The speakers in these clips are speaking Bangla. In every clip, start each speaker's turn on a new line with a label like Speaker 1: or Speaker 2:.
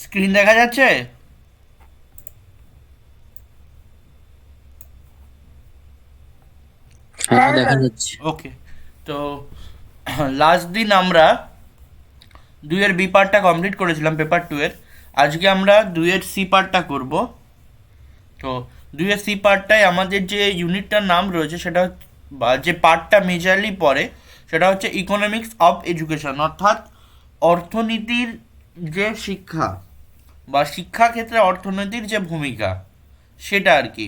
Speaker 1: স্ক্রিন দেখা যাচ্ছে?
Speaker 2: হ্যাঁ, দেখা যাচ্ছে।
Speaker 1: ওকে। তো লাস্ট দিন আমরা 2-এর বি পার্টটা কমপ্লিট করেছিলাম পেপার 2 এর। আজকে আমরা 2-এর সি পার্টটা করব। তো 2-এর সি পার্টটায় আমাদের যে ইউনিটটার নাম রয়েছে সেটা বা যে পার্টটা মেজারলি পড়ে সেটা হচ্ছে ইকোনমিক্স অফ এডুকেশন, অর্থাৎ অর্থনীতির যে শিক্ষা বা শিক্ষা ক্ষেত্রে অর্থনীতির যে ভূমিকা সেটা আর কি।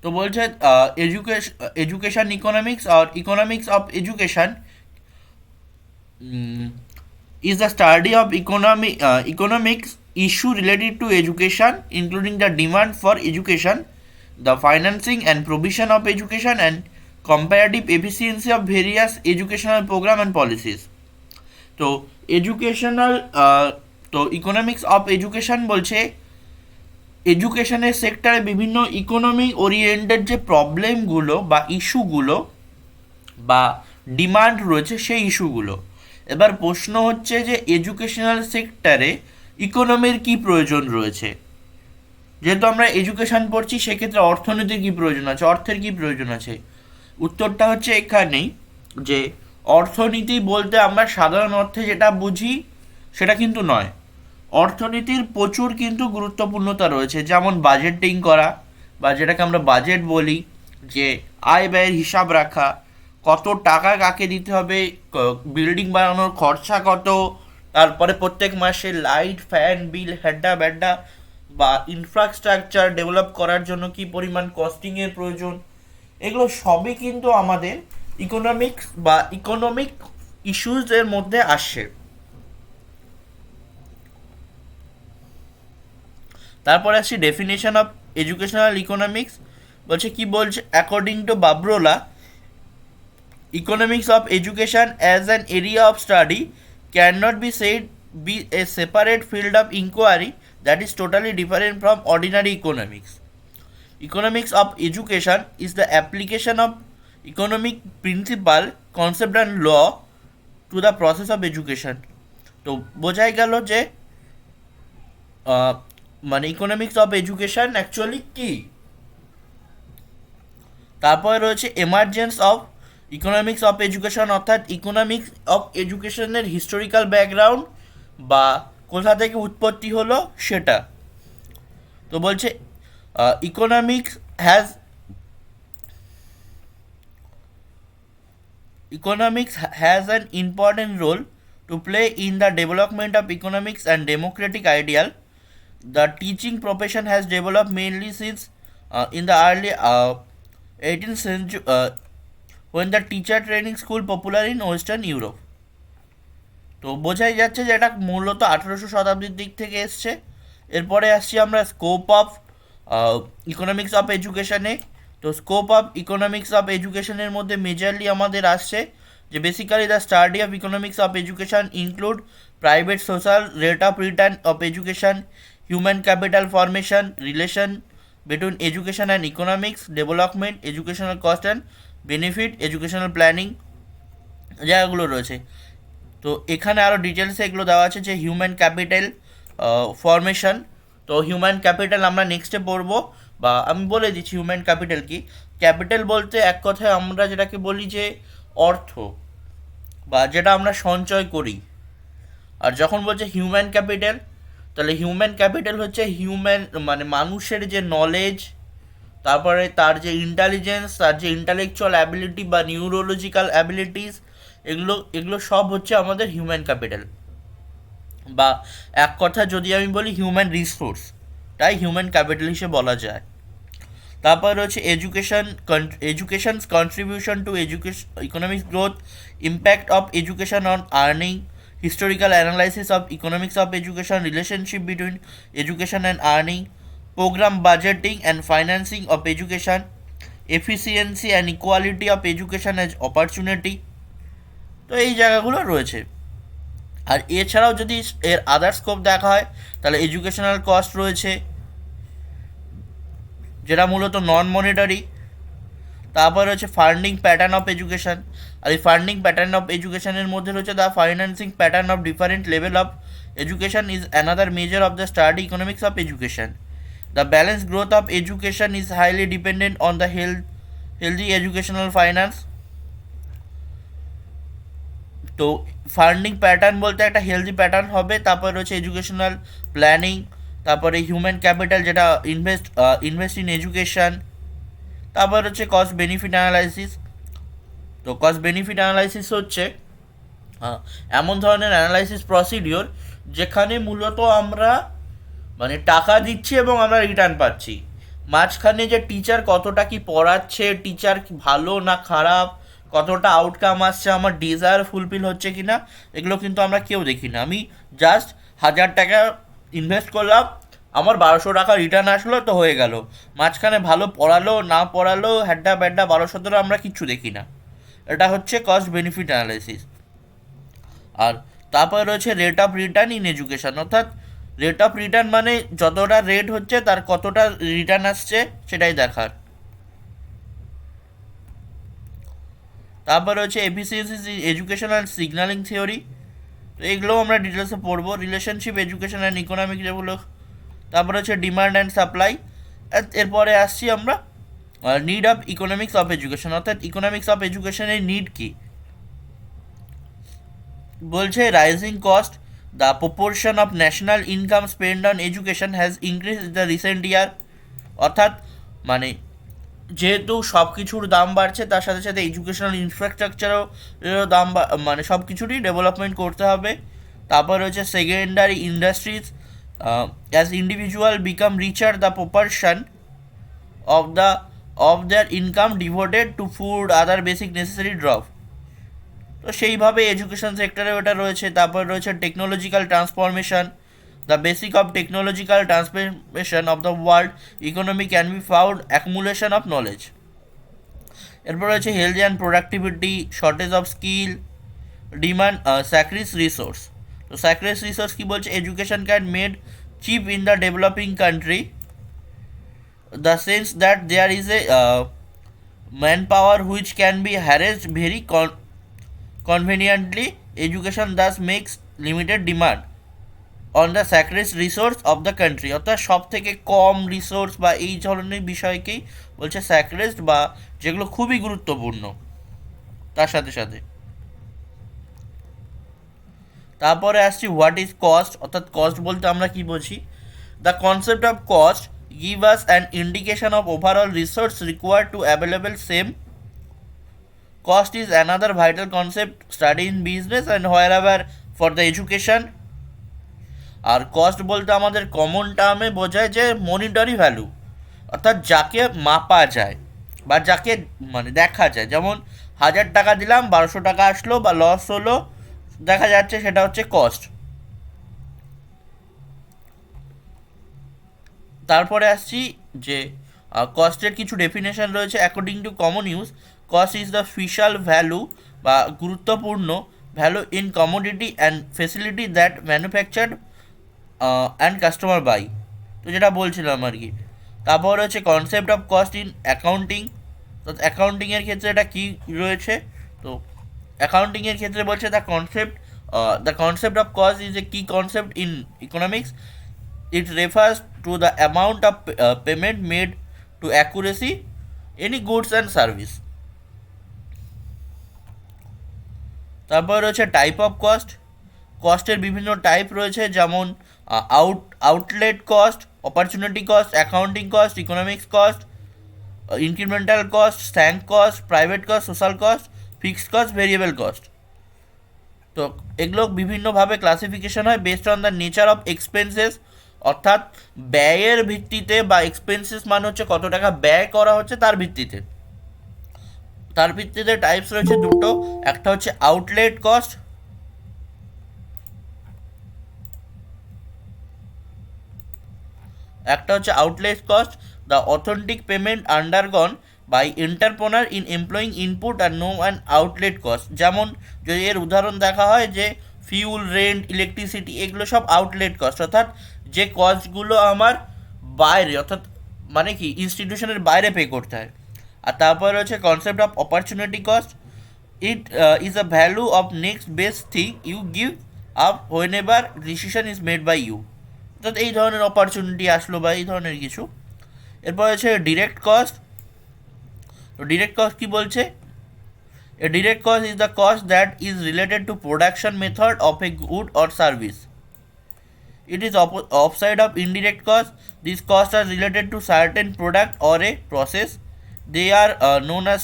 Speaker 1: তো বলছে এডুকেশন ইকোনমিক্স আর economics of education is the study of economics issue related to education, including the demand for education, the financing and provision of education, and comparative efficiency of various educational program and policies. তো এডুকেশনাল তো ইকোনমিক্স অফ এডুকেশন বলছে এডুকেশনের সেক্টরে বিভিন্ন ইকোনমি ওরিয়েন্টেড যে প্রবলেমগুলো বা ইস্যুগুলো বা ডিমান্ড রয়েছে সেই ইস্যুগুলো। এবার প্রশ্ন হচ্ছে যে এডুকেশনাল সেক্টরে ইকোনমির কি প্রয়োজন রয়েছে। যেহেতু আমরা এডুকেশন পড়ছি সেক্ষেত্রে অর্থনীতির কী প্রয়োজন আছে, অর্থের কী প্রয়োজন আছে। উত্তরটা হচ্ছে এখানেই যে অর্থনীতি বলতে আমরা সাধারণ অর্থে যেটা বুঝি সেটা কিন্তু নয়। অর্থনীতির প্রচুর কিন্তু গুরুত্বপূর্ণতা রয়েছে, যেমন বাজেটিং করা বা যেটাকে আমরা বাজেট বলি, যে আয় ব্যয়ের হিসাব রাখা, কত টাকা কাকে দিতে হবে, বিল্ডিং বানানোর খরচা কত, তারপরে প্রত্যেক মাসে লাইট ফ্যান বিল হ্যাড্ডা ব্যাড্ডা বা ইনফ্রাস্ট্রাকচার ডেভেলপ করার জন্য কি পরিমাণ কস্টিংয়ের প্রয়োজন, এগুলো সবই কিন্তু আমাদের ইকোনমিক্স বা ইকোনমিক ইস্যুজের মধ্যে আসে। তারপরে আসছি ডেফিনেশন অফ এডুকেশনাল ইকোনমিক্স। বলছে কি বলছে, অ্যাকর্ডিং টু বাবরোলা, economics of education as an area of study cannot be said be a separate field of inquiry that is totally different from ordinary economics. Economics of education is the application of economic principle, concept and law to the process of education. তো বোঝাই গেল যে মানে ইকোনমিক্স অফ এডুকেশন অ্যাকচুয়ালি কী। তারপরে রয়েছে emergence of economics of education, অর্থাৎ ইকোনমিক্স অফ এডুকেশনের হিস্টোরিক্যাল ব্যাকগ্রাউন্ড বা কোথা থেকে উৎপত্তি হলো সেটা। তো বলছে economics has economics has an important role to play in the development of economics and democratic ideal. The teaching profession has developed mainly since in the early 18th century, when the teacher training school popular in Western Europe. তো বোঝাই যাচ্ছে যে এটা মূলত 1800 শতাব্দীর দিক থেকে এসছে। এরপরে আসছি আমরা স্কোপ অফ ইকোনমিক্স অফ এডুকেশনে। তো স্কোপ অফ ইকোনমিক্স অফ এডুকেশনের মধ্যে মেজরলি আমাদের আসছে যে basically the study of economics of education include private social rate of return of education, human capital formation, relation between education and economics, development, educational cost and benefit, educational planning, জায়গাগুলো রয়েছে। তো এখানে আরও ডিটেলসে এগুলো দেওয়া আছে যে হিউম্যান ক্যাপিটাল ফরমেশন। তো হিউম্যান ক্যাপিটাল আমরা নেক্সটে পড়বো, বা আমি বলে দিচ্ছি হিউম্যান ক্যাপিটাল কি। ক্যাপিটাল বলতে এক কথায় আমরা যেটাকে বলি যে অর্থ বা যেটা আমরা সঞ্চয় করি। আর যখন বলছে হিউম্যান ক্যাপিটাল, তাহলে হিউম্যান ক্যাপিটাল হচ্ছে হিউম্যান মানে মানুষের যে নলেজ, তারপরে তার যে ইন্টেলিজেন্স, তার যে ইন্টালেকচুয়াল অ্যাবিলিটি বা নিউরোলজিক্যাল অ্যাবিলিটিস, এগুলো এগুলো সব হচ্ছে আমাদের হিউম্যান ক্যাপিটাল, বা এক কথা যদি আমি বলি হিউম্যান রিসোর্স, তাই হিউম্যান ক্যাপিটাল হিসেবে বলা যায়। তারপর রয়েছে educations contribution to education economic growth, impact of education on earning, historical analysis of economics of education, relationship between education and earning, program budgeting and financing of education, efficiency and equality of education as opportunity। তো এই জায়গাগুলো রয়েছে। আর এছাড়াও যদি এর আদার স্কোপ দেখা হয় তাহলে এডুকেশনাল কস্ট রয়েছে, যেটা মূলত নন মনিটারি। তারপর হচ্ছে ফান্ডিং প্যাটার্ন অফ এডুকেশন। আর এই ফান্ডিং প্যাটার্ন অফ এডুকেশনের মধ্যে রয়েছে the financing pattern of different level of education is another measure of the study economics of education. The balance growth of education is highly dependent on the healthy educational finance. তো ফান্ডিং প্যাটার্ন বলতে একটা হেলদি প্যাটার্ন হবে, তারপর রয়েছে এডুকেশনাল প্ল্যানিং, তারপরে হিউম্যান ক্যাপিটাল যেটা ইনভেস্ট ইন এডুকেশন, তারপর হচ্ছে কস্ট বেনিফিট অ্যানালাইসিস। তো কস্ট বেনিফিট অ্যানালাইসিস হচ্ছে এমন ধরনের অ্যানালাইসিস প্রসিডিওর যেখানে মূলত আমরা মানে টাকা দিচ্ছি এবং আমরা রিটার্ন পাচ্ছি। মাঝখানে যে টিচার কতটা কি পড়াচ্ছে, টিচার ভালো না খারাপ, কতটা আউটকাম আসছে, আমার ডিজায়ার ফুলফিল হচ্ছে কি না, এগুলো কিন্তু আমরা কেউ দেখি না। আমি জাস্ট 1000 টাকা ইনভেস্ট করলাম, আমার 1200 টাকা রিটার্ন আসলো, তো হয়ে গেল। মাঝখানে ভালো পড়ালো না পড়ালো, হ্যাড্ডা ব্যাড্ডা 1200 আমরা কিচ্ছু দেখি না। এটা হচ্ছে কস্ট বেনিফিট অ্যানালাইসিস। আর তারপর রয়েছে rate of return in education, অর্থাৎ রেট অফ রিটার্ন মানে যতটা রেট হচ্ছে তার কতটা রিটার্ন আসছে সেটাই দেখার। তারপর হচ্ছে efficiency education and signalling theory, তো এগুলোও আমরা ডিটেলসে পড়বো। রিলেশনশিপ এডুকেশন অ্যান্ড ইকোনমিক যেগুলো, তারপর হচ্ছে ডিমান্ড অ্যান্ড সাপ্লাই। এরপরে আসছি আমরা need of economics of education, অর্থাৎ ইকোনমিক্স অফ এডুকেশনের নিড কী। বলছে rising cost, the proportion of national income spend on education has increase the recent year. অর্থাৎ মানে যেহেতু সব কিছুর দাম বাড়ছে, তার সাথে সাথে এডুকেশনাল ইনফ্রাস্ট্রাকচারও দাম মানে সব কিছুরই ডেভেলপমেন্ট করতে হবে। তারপর হচ্ছে secondary industries, as individual become richer the proportion of their income devoted to food other basic necessary drop. তো সেইভাবে এডুকেশন সেক্টরে ওটা রয়েছে। তারপর রয়েছে technological transformation, the basic of technological transformation of the world economy can be found accumulation of knowledge. এরপর রয়েছে health and productivity, shortage of skill, demand sacrifice resource. তো স্যাক্রিস রিসোর্স কী বলছে, education can made cheap in the developing country, the sense that there is a man power which can be harnessed very conveniently. Education thus makes limited demand on the scarce resource of the country, অর্থাৎ সব থেকে কম রিসোর্স বা এই ধরনের বিষয়কেই বলছে স্যাক্রেস্ট, বা যেগুলো খুবই গুরুত্বপূর্ণ। তার সাথে সাথে তারপরে আসছি হোয়াট ইজ কস্ট, অর্থাৎ কস্ট বলতে আমরা কি বুঝি। The concept of cost give us an indication of overall resource required to available same. Cost is another vital concept studied in business and wherever for the education. আর কস্ট বলতে আমাদের কমন টার্মে বোঝায় যে মনিটারি ভ্যালু, অর্থাৎ যাকে মাপা যায় বা যাকে মানে দেখা যায়। যেমন 1000 টাকা দিলাম, 1200 টাকা আসলো বা লস হলো, দেখা যাচ্ছে সেটা হচ্ছে কস্ট। তারপরে আসছি যে কস্টের কিছু ডেফিনেশন রয়েছে। According to common use, cost is the special value বা গুরুত্বপূর্ণ value in commodity and facility that manufactured and customer buy. তো যেটা বলছিলাম আর কি। তারপর হচ্ছে concept of cost in accounting, তো অ্যাকাউন্টিংয়ের ক্ষেত্রে এটা কী রয়েছে। তো অ্যাকাউন্টিংয়ের ক্ষেত্রে বলছে the concept of cost is a key concept in economics. It refers to the amount of payment made to accuracy any goods and service. তারপর রয়েছে টাইপ অফ কস্ট। কস্টের বিভিন্ন টাইপ রয়েছে, যেমন outlet cost, opportunity cost, accounting cost, economics cost, incremental cost, sank cost, private cost, social cost, fixed cost, variable cost. তো এগুলো বিভিন্নভাবে ক্লাসিফিকেশন হয় based on the nature of expenses, অর্থাৎ ব্যয়ের ভিত্তিতে, বা এক্সপেন্সেস মানে হচ্ছে কত টাকা ব্যয় করা হচ্ছে তার ভিত্তিতে। তার ভিত্তিতে টাইপস রয়েছে দুটো, একটা হচ্ছে outlet cost, the authentic payment undergone by entrepreneur in employing input are no and outlet cost. যেমন যদি এর উদাহরণ দেখা হয় যে ফিউল, রেন্ট, ইলেকট্রিসিটি, এগুলো সব আউটলেট কস্ট, অর্থাৎ যে কস্টগুলো আমার বাইরে, অর্থাৎ মানে কি ইনস্টিটিউশনের বাইরে পে করতে হয়। আর তারপরে রয়েছে concept of opportunity cost. It is a value of next best thing you give up whenever decision is made by you. অর্থাৎ এই ধরনের অপরচুনিটি আসলো বা এই ধরনের কিছু। এরপর হচ্ছে ডিরেক্ট কস্ট। তো ডিরেক্ট কস্ট কী বলছে? A direct cost is the cost that is related to production method of a good or service. It is opposite of indirect cost. These costs are related to certain product or a process. They are known as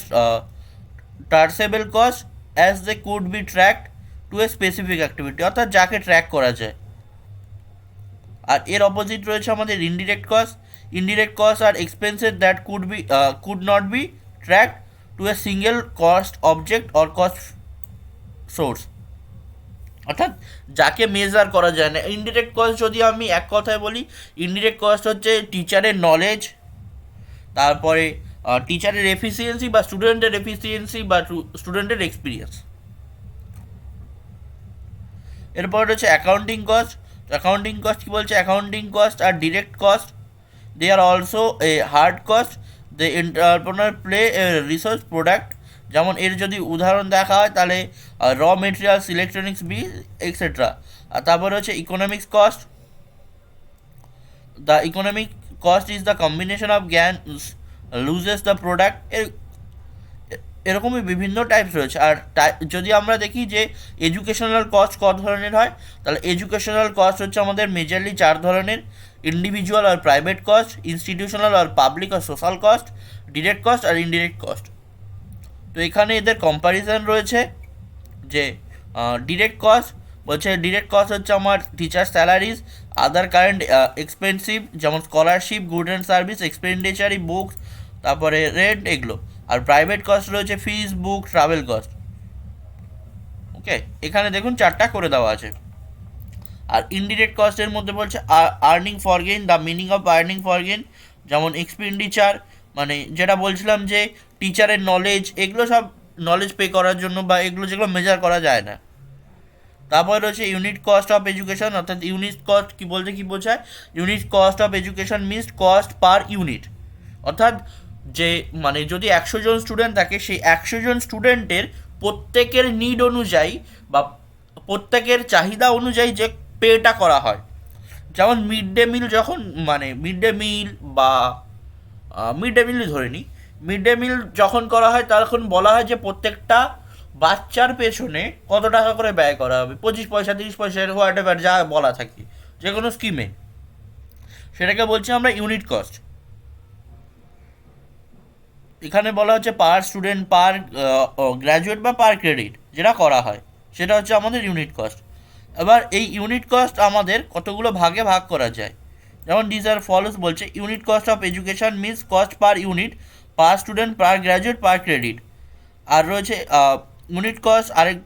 Speaker 1: traceable costs as they could be tracked to a specific activity. অর্থাৎ যাকে ট্র্যাক করা যায়। আর এর অপোজিট রয়েছে আমাদের indirect cost. Indirect cost are expenses that could not be tracked to a single cost object or cost source. অর্থাৎ যাকে মেজার করা যায় না। ইনডিরেক্ট কস্ট যদি আমি এক কথায় বলি, ইনডিরেক্ট কস্ট হচ্ছে টিচারের নলেজ, তারপরে টিচারের এফিসিয়েন্সি বা স্টুডেন্টের এফিসিয়েন্সি বা স্টুডেন্টের এক্সপিরিয়েন্স। এরপর হচ্ছে অ্যাকাউন্টিং কস্ট। অ্যাকাউন্টিং কস্ট কী বলছে? Accounting cost are direct cost, they are also a hard cost. The entrepreneur play a resource product. যেমন এর যদি উদাহরণ দেখা হয় তাহলে raw materials, electronics bill extra. আর তারপরে হচ্ছে economics cost. The economic cost is the combination of জ্ঞান লুজেস দ্য প্রোডাক্ট। এরকমই বিভিন্ন টাইপস রয়েছে। আর যদি আমরা দেখি যে এডুকেশনাল কস্ট কত ধরনের হয়, তাহলে এডুকেশনাল কস্ট হচ্ছে আমাদের মেজরলি 4 ধরনের: ইন্ডিভিজুয়াল আর প্রাইভেট কস্ট, ইনস্টিটিউশনাল আর পাবলিক আর সোশ্যাল কস্ট, ডিরেক্ট কস্ট আর ইনডিরেক্ট কস্ট। তো এখানে এদের কম্প্যারিজন রয়েছে যে ডিরেক্ট কস্ট বলছে ডিরেক্ট কস্ট হচ্ছে আমার teacher salaries, other current expensive যেমন scholarship, good and service, expenditure, books, তারপরে রেন্ট, এগুলো। আর প্রাইভেট কস্ট রয়েছে ফিস, বুক, ট্রাভেল কস্ট। ওকে, এখানে দেখুন 4টা করে দেওয়া আছে। আর ইনডিরেক্ট কস্টের মধ্যে বলছে earning for gain, the meaning of earning for gain, যেমন এক্সপেন্ডিচার মানে যেটা বলছিলাম যে টিচারের নলেজ, এগুলো সব নলেজ পে করার জন্য বা এগুলো যেগুলো মেজার করা যায় না। তারপর রয়েছে ইউনিট কস্ট অফ এডুকেশন। অর্থাৎ ইউনিট কস্ট কী বলতে কী বোঝায়? Unit cost of education means cost per unit. অর্থাৎ যে মানে যদি 100 জন স্টুডেন্ট থাকে, সেই 100 জন স্টুডেন্টের প্রত্যেকের নিড অনুযায়ী বা প্রত্যেকের চাহিদা অনুযায়ী যে পেটা করা হয়। যেমন মিড ডে মিল, যখন মানে মিড ডে মিল বা মিড ডে মিলই ধরে নিই, মিড ডে মিল যখন করা হয় তখন বলা হয় যে প্রত্যেকটা বাচ্চার পেছনে কত টাকা করে ব্যয় করা হবে, 25 পয়সা, 30 পয়সা, হোয়াট এভার যা বলা থাকে যে কোনো স্কিমে, সেটাকে বলছি আমরা ইউনিট কস্ট। এখানে বলা হচ্ছে পার স্টুডেন্ট, পার গ্র্যাজুয়েট বা পার ক্রেডিট যেটা করা হয়, সেটা হচ্ছে আমাদের ইউনিট কস্ট। এবার এই ইউনিট কস্ট আমাদের কতগুলো ভাগে ভাগ করা যায়। যেমন ডিজ আর ফলোস বলছে, unit cost of education means cost per unit, per student, per graduate, per credit. আর রয়েছে ইউনিট কস্ট, আরেক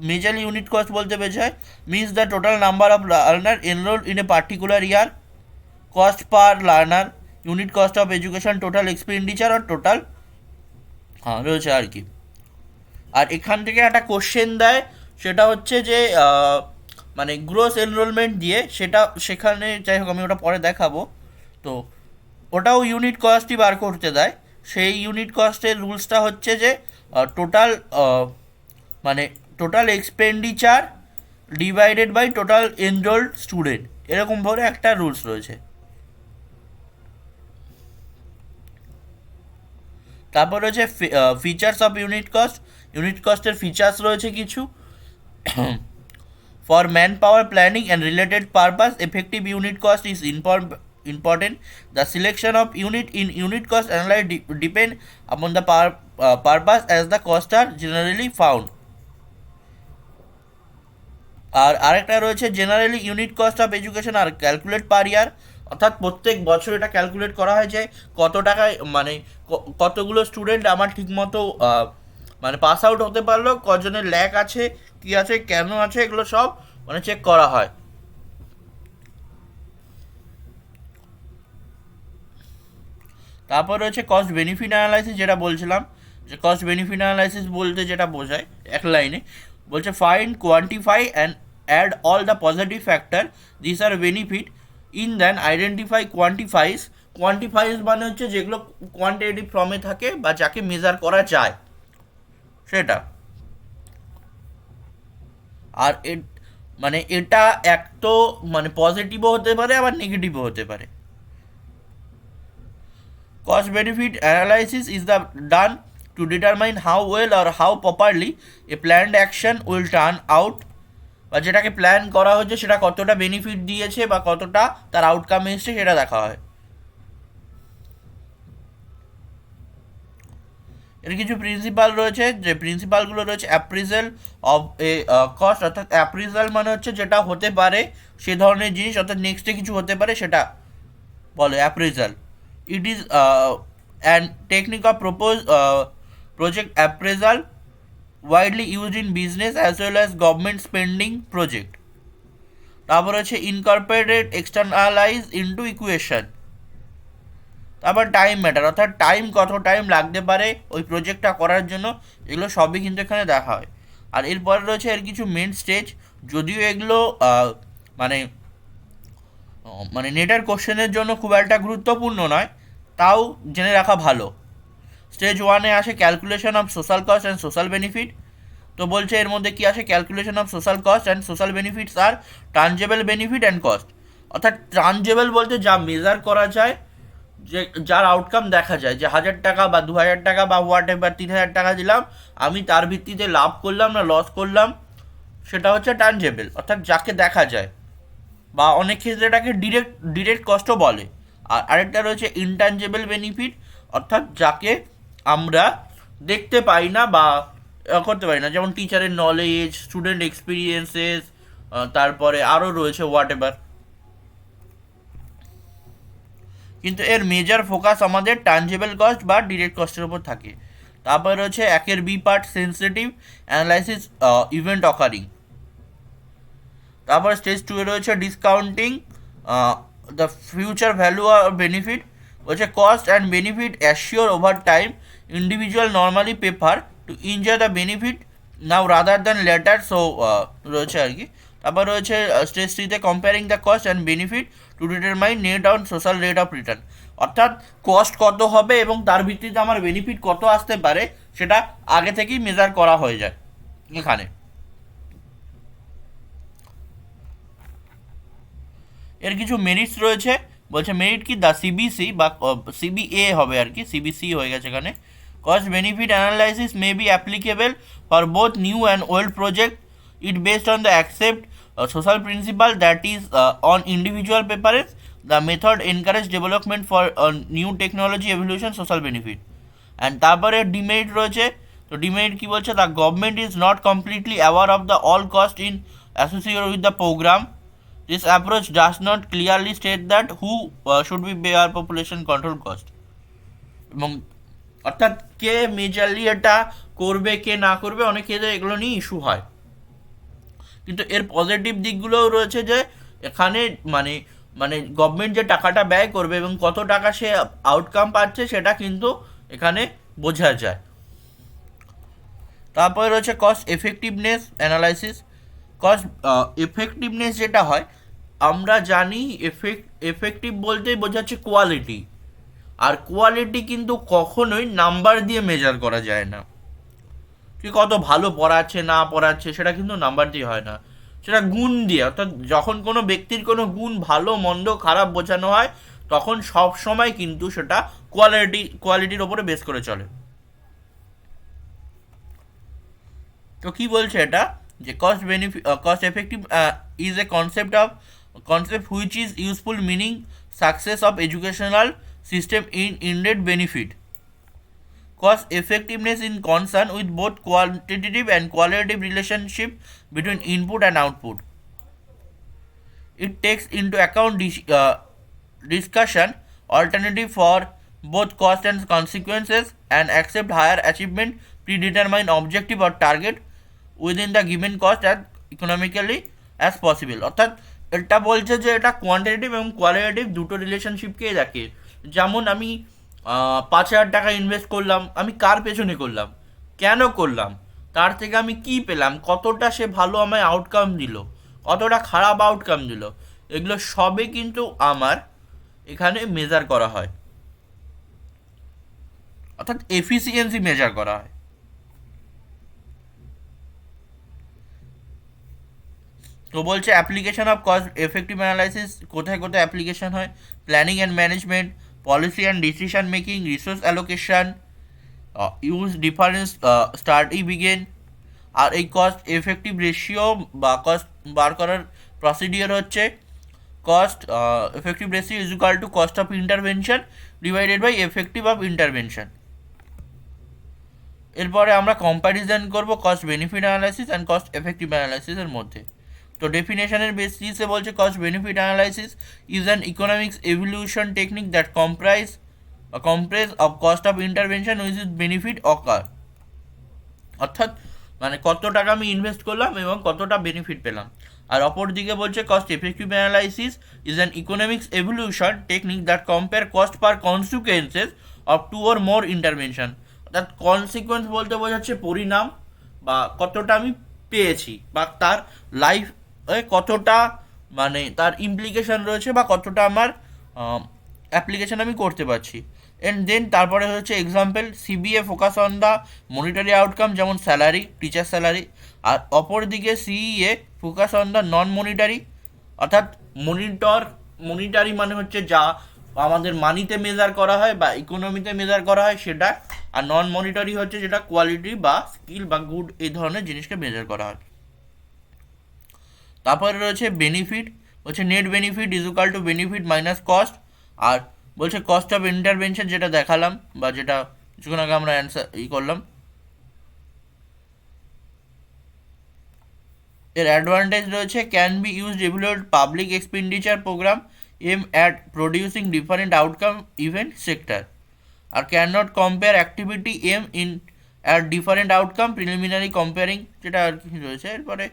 Speaker 1: মেজরলি ইউনিট কস্ট বলতে বোঝায় means the total number of learner enroll in a particular year, cost per learner, unit cost of education, total expenditure আর টোটাল রয়েছে আর কি। আর এখান থেকে একটা কোশ্চেন দেয়, সেটা হচ্ছে যে মানে গ্রোস এনরোলমেন্ট দিয়ে, সেটা সেখানে যাই হোক আমি ওটা পরে দেখাবো। তো ওটাও ইউনিট কস্টই বার করতে দেয়। সেই ইউনিট কস্টের রুলসটা হচ্ছে যে টোটাল মানে total expenditure divided by total enrolled student, এরকমভাবে একটা রুলস রয়েছে। তারপর রয়েছে features of unit cost. Unit কস্টের ফিচার্স রয়েছে কিছু: for man power planning and related purpose effective unit cost is important. The selection of unit in unit cost analysis depend upon the purpose as the costs are generally found. আর আরেকটা রয়েছে generally unit cost of education আর ক্যালকুলেট পার ইয়ার। অর্থাৎ প্রত্যেক বছর এটা ক্যালকুলেট করা হয় যে কত টাকায় মানে কতগুলো স্টুডেন্ট আমার ঠিকমতো মানে পাস আউট হতে পারলো, কজনের ল্যাক আছে, কী আছে, কেন আছে, এগুলো সব মানে চেক করা হয়। তারপর রয়েছে কস্ট বেনিফিট অ্যানালাইসিস, যেটা বলছিলাম যে কস্ট বেনিফিট অ্যানালাইসিস বলতে যেটা বোঝায় এক লাইনে বলছে find, quantify and add all the positive factor this are benefit in then identify, quantifies quantifies মানে হচ্ছে যেগুলো কোয়ান্টিটেটিভ ফর্মে থাকে বা যাকে মেজার করা যায় সেটা। আর মানে এটা এক তো মানে পজিটিভও হতে পারে আবার নেগেটিভও হতে পারে। Cost benefit analysis is the done to determine how well or how properly a planned action will turn out, বা যেটাকে প্ল্যান করা হচ্ছে সেটা কতটা বেনিফিট দিয়েছে বা কতটা তার আউটকাম এসছে সেটা দেখা হয়। এর কিছু প্রিন্সিপাল রয়েছে, যে প্রিন্সিপালগুলো রয়েছে অ্যাপ্রিজাল অফ এ কস্ট, অর্থাৎ অ্যাপ্রিজাল মানে হচ্ছে যেটা হতে পারে সে ধরনের জিনিস, অর্থাৎ নেক্সটে কিছু হতে পারে সেটা বলে appraisal. It is an technique of project appraisal widely used in business as well as government spending project। তারপর হচ্ছে ইনকর্পোরেটেড এক্সটার্নালাইজ ইনটু ইকুয়েশন। তারপর টাইম ম্যাটার, অর্থাৎ টাইম কত টাইম লাগতে পারে ওই প্রজেক্টটা করার জন্য, এগুলো সবই কিন্তু এখানে দেখা হয়। আর এরপরে রয়েছে এর কিছু মেন স্টেজ, যদিও এগুলো মানে মানে নেটের কোশ্চেনের জন্য খুব একটা গুরুত্বপূর্ণ নয়, তাও জেনে রাখা ভালো। স্টেজ ওয়ানে আসে calculation of social cost and social benefit. তো বলছে এর মধ্যে কি আসে, calculation of social cost and social benefits আর ট্রানজেবল বেনিফিট অ্যান্ড কস্ট। অর্থাৎ ট্রানজেবল বলতে যা মেজার করা যায়, যে যার আউটকাম দেখা যায়, যে 1000 টাকা বা 2000 টাকা বা হোয়াট এভার 3000 টাকা দিলাম, আমি তার ভিত্তিতে লাভ করলাম না লস করলাম, সেটা হচ্ছে ট্রানজেবল, অর্থাৎ যাকে দেখা যায়, বা অনেক ক্ষেত্রে এটাকে ডিরেক্ট কস্টও বলে। আর আরেকটা রয়েছে ইনট্যাঞ্জেবল বেনিফিট, অর্থাৎ যাকে আমরা দেখতে পাই না বা করতে পারি না, যেমন টিচারের নলেজ, স্টুডেন্ট এক্সপিরিয়েন্সেস, তারপরে আরও রয়েছে হোয়াট এভার। কিন্তু এর মেজর ফোকাস আমাদের ট্যাঞ্জেবল কস্ট বা ডিরেক্ট কস্টের উপর থাকে। তারপরে রয়েছে একের B part sensitive analysis event occurring. তারপর স্টেজ টু এ রয়েছে ডিসকাউন্টিং দ্য ফিউচার ভ্যালু আর বেনিফিট, হচ্ছে cost and benefit assure over time, individual normally prefer to enjoy the benefit now rather than later, so রয়েছে আর কি। তারপর রয়েছে স্টেজ থ্রিতে comparing the cost and benefit to determine net on social rate of return, অর্থাৎ কস্ট কত হবে এবং তার ভিত্তিতে আমার বেনিফিট কত আসতে পারে সেটা আগে থেকেই মেজার করা হয়ে যায় এখানে। এর কিছু মেরিটস রয়েছে, বলছে মেরিট কি দ্য সিবিসি বা সিবিএ হবে আর কি, সিবিসি হয়ে গেছে এখানে। Cost benefit analysis may be applicable for both new and old project, it based on the accept social principle that is on individual preference, the method encourage development for new technology evolution social benefit। and তারপরে ডিমেরিট রয়েছে, তো ডিমেরিট কি বলছে, the government is not completely aware of the all cost in associated with the program, this approach does not clearly state that who should be bear population control cost, এবং অর্থাৎ কে মেজারলি এটা করবে কে না করবে, অনেক ক্ষেত্রে এগুলো নিয়ে ইস্যু হয়। কিন্তু এর পজিটিভ দিকগুলোও রয়েছে, যে এখানে মানে মানে গভর্নমেন্ট যে টাকাটা ব্যয় করবে এবং কত টাকা সে আউটকাম পাচ্ছে সেটা কিন্তু এখানে বোঝা যায়। তারপরে রয়েছে cost effectiveness analysis. Cost effectiveness যেটা হয়, আমরা জানি এফেক্টিভ বলতেই বোঝাচ্ছে কোয়ালিটি, আর কোয়ালিটি কিন্তু কখনোই নাম্বার দিয়ে মেজার করা যায় না। কি কত ভালো পড়াচ্ছে না পড়াচ্ছে সেটা কিন্তু নাম্বার দিয়ে হয় না, সেটা গুণ দিয়ে, অর্থাৎ যখন কোনো ব্যক্তির কোনো গুণ ভালো মন্দ খারাপ বোঝানো হয় তখন সব সময় কিন্তু সেটা কোয়ালিটির ওপরে বেস করে চলে। তো কি বলছে এটা, যে cost effective is a concept which is useful meaning success of educational system in indeed benefit. Cost effectiveness in concern with both quantitative and qualitative relationship between input and output. It takes into account discussion alternative for both cost and consequences and accept higher achievement predetermined objective or target within the given cost as economically as possible। অর্থাৎ এটা বলছে যে এটা কোয়ান্টিটেটিভ এবং কোয়ালিটেটিভ দুটো রিলেশনশিপকেই দেখে। যেমন আমি 5000 টাকা ইনভেস্ট করলাম, আমি কার পেছনে করলাম, কেন করলাম, তার থেকে আমি কি পেলাম, কতটা সে ভালো আমায় আউটকাম দিল, কতটা খারাপ আউটকাম দিল, এগুলো সবই কিন্তু আমার এখানে মেজার করা হয়, অর্থাৎ এফিসিয়েন্সি মেজার করা হয়। তো বলছে application of cost effective analysis কোথায় কোথায় অ্যাপ্লিকেশন হয়, planning and management, policy and decision making, resource allocation, use difference study begin. আর এই কস্ট এফেক্টিভ রেশিও বা কস্ট বার করার প্রসিডিওর হচ্ছে cost effective ratio is equal to cost of intervention divided by effective of intervention. এরপরে আমরা কম্প্যারিজন করব cost benefit analysis and cost effective অ্যানালাইসিসের মধ্যে। তো ডেফিনেশনের বেসিসে বলছে cost benefit analysis is an economics evolution technique that compress of cost of intervention which is benefit occur. অর্থাৎ মানে কত টাকা আমি ইনভেস্ট করলাম এবং কতটা বেনিফিট পেলাম। আর অপর দিকে বলছে cost effective analysis is an economics evolution technique that compare cost per consequences of two or more intervention. অর্থাৎ কনসিকুয়েন্স বলতে বোঝাচ্ছে পরিণাম বা কতটা আমি পেয়েছি বা তার লাইফ কতটা মানে তার ইমপ্লিকেশন রয়েছে বা কতটা আমার অ্যাপ্লিকেশন আমি করতে পারছি। অ্যান্ড দেন তারপরে হচ্ছে example CBA focus on the monetary outcome, যেমন স্যালারি, টিচার স্যালারি। আর অপর দিকে CEA focus on the non monetary, অর্থাৎ মনিটারি মানে হচ্ছে যা আমাদের মানিতে মেজার করা হয় বা ইকোনমিতে মেজার করা হয় সেটা, আর নন মনিটারি হচ্ছে যেটা কোয়ালিটি বা স্কিল বা গুড এই ধরনের জিনিসকে মেজার করা হয়। তারপরে রয়েছে বেনিফিট, বলছে net benefit is equal to benefit minus cost. আর বলছে কস্ট অফ ইন্টারভেনশন যেটা দেখালাম বা যেটা কিছুক্ষণ আগে আমরা অ্যান্সার করলাম, এর অ্যাডভান্টেজ রয়েছে can be used evaluate public expenditure program aim at producing different outcome event sector. আর can not compare activity aim in at different outcome preliminary comparing, যেটা আর কি রয়েছে। এরপরে